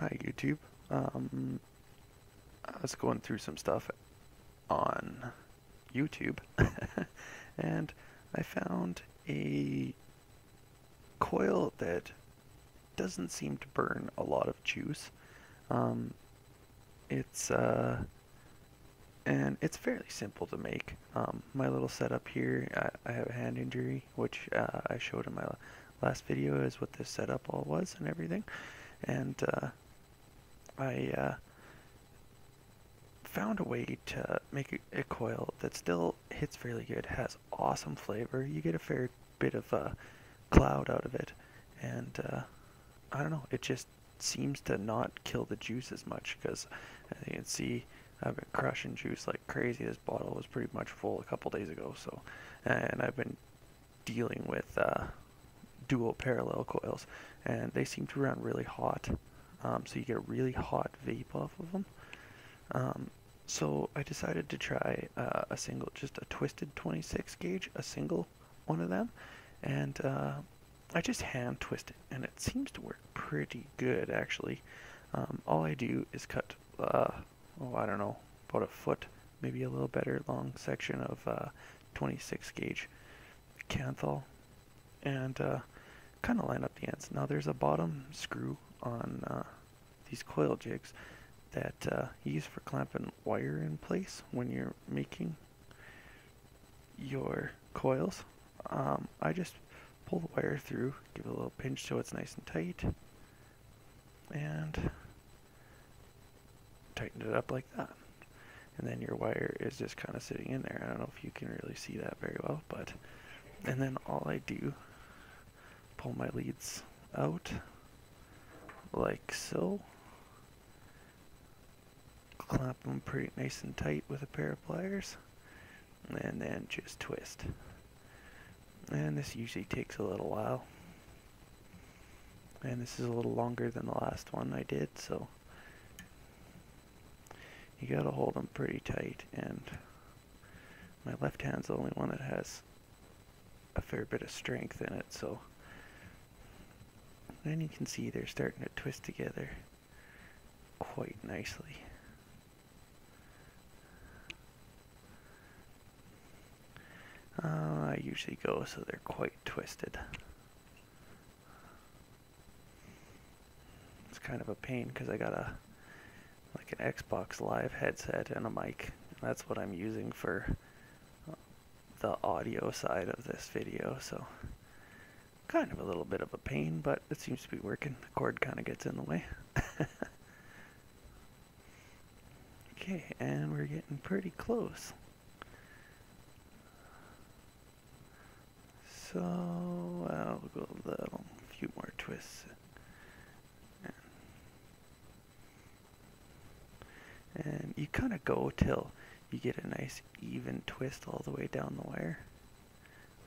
Hi YouTube. I was going through some stuff on YouTube and I found a coil that doesn't seem to burn a lot of juice. Um, it's and it's fairly simple to make. My little setup here, I have a hand injury, which I showed in my last video, is what this setup all was and everything. And I found a way to make a coil that still hits fairly good, has awesome flavor. You get a fair bit of cloud out of it, and I don't know, it just seems to not kill the juice as much, because as you can see, I've been crushing juice like crazy. This bottle was pretty much full a couple days ago, so, and I've been dealing with dual parallel coils, and they seem to run really hot, so you get a really hot vape off of them. So I decided to try a single, just a twisted 26 gauge, a single one of them, and I just hand twist it, and it seems to work pretty good actually. All I do is cut, oh, I don't know, about a foot, maybe a little better, long section of 26 gauge Kanthol, and kind of line up the ends. Now there's a bottom screw on these coil jigs that you use for clamping wire in place when you're making your coils. I just pull the wire through, give it a little pinch so it's nice and tight, and tighten it up like that. And then your wire is just kind of sitting in there. I don't know if you can really see that very well, but, and then all I do, pull my leads out like so, clamp them pretty nice and tight with a pair of pliers, and then just twist. And this usually takes a little while, and this is a little longer than the last one I did, so you gotta hold them pretty tight. And my left hand's the only one that has a fair bit of strength in it, so then you can see they're starting to twist together quite nicely. I usually go so they're quite twisted. It's kind of a pain because I got like an Xbox Live headset and a mic. That's what I'm using for the audio side of this video, so kind of a little bit of a pain, but it seems to be working. The cord kind of gets in the way. Okay, and we're getting pretty close. So I'll go a little, few more twists. And you kind of go till you get a nice even twist all the way down the wire.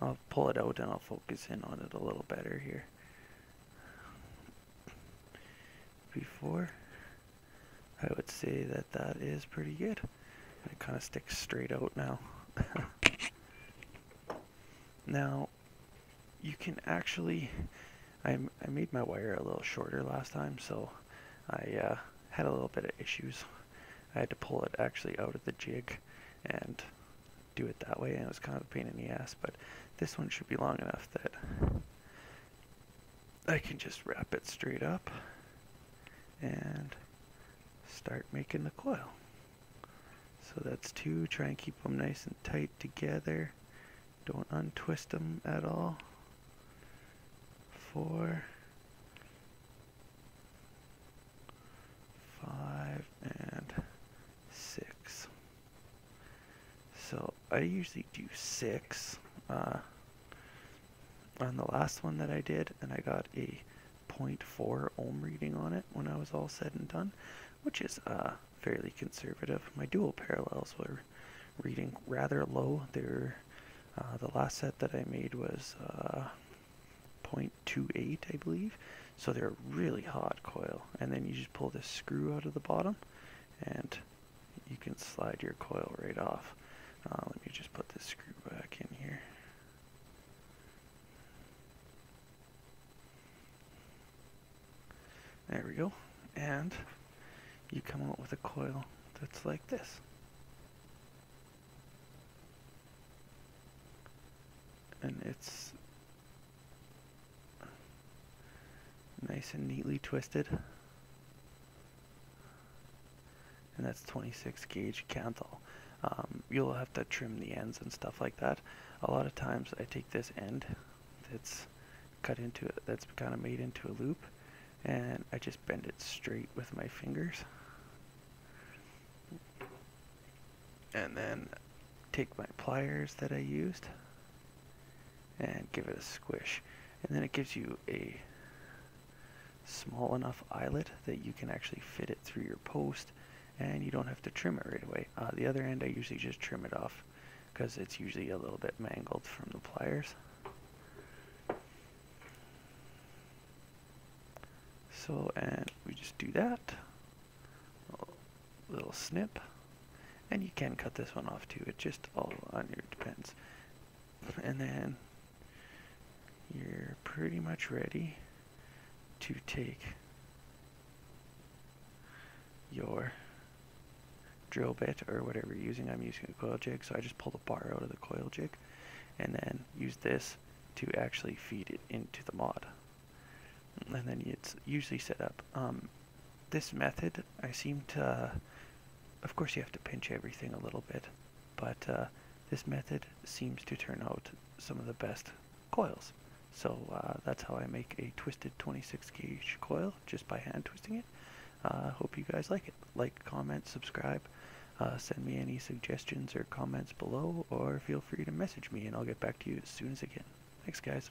I'll pull it out and I'll focus in on it a little better here. Before, I would say that that is pretty good. It kind of sticks straight out now. Now, you can actually, I made my wire a little shorter last time, so I had a little bit of issues. I had to pull it actually out of the jig and do it that way, and it was kind of a pain in the ass, but this one should be long enough that I can just wrap it straight up and start making the coil. So that's 2, try and keep them nice and tight together, don't untwist them at all. 4, 5, and 6. So I usually do 6 on the last one that I did, and I got a 0.4 ohm reading on it when I was all said and done, which is fairly conservative. My dual parallels were reading rather low. They're the last set that I made was 0.28, I believe, so they're a really hot coil. And then you just pull this screw out of the bottom and you can slide your coil right off. Let me just put this screw back in here. There we go. and you come out with a coil that's like this. And it's nice and neatly twisted. And that's 26 gauge Kanthol. You'll have to trim the ends and stuff like that. A lot of times I take this end that's cut into it, that's kind of made into a loop, and I just bend it straight with my fingers. And then take my pliers that I used and give it a squish. And then it gives you a small enough eyelet that you can actually fit it through your post, and you don't have to trim it right away. The other end I usually just trim it off because it's usually a little bit mangled from the pliers. So, and we just do that. A little snip. And you can cut this one off too, it just all on your depends. And then you're pretty much ready to take your drill bit or whatever you're using. I'm using a coil jig, so I just pull the bar out of the coil jig and then use this to actually feed it into the mod. And then it's usually set up. This method, I seem to, of course you have to pinch everything a little bit, but this method seems to turn out some of the best coils. So that's how I make a twisted 26 gauge coil, just by hand twisting it. Hope you guys like it. Like, comment, subscribe. Send me any suggestions or comments below, or feel free to message me and I'll get back to you as soon as I can. Thanks guys.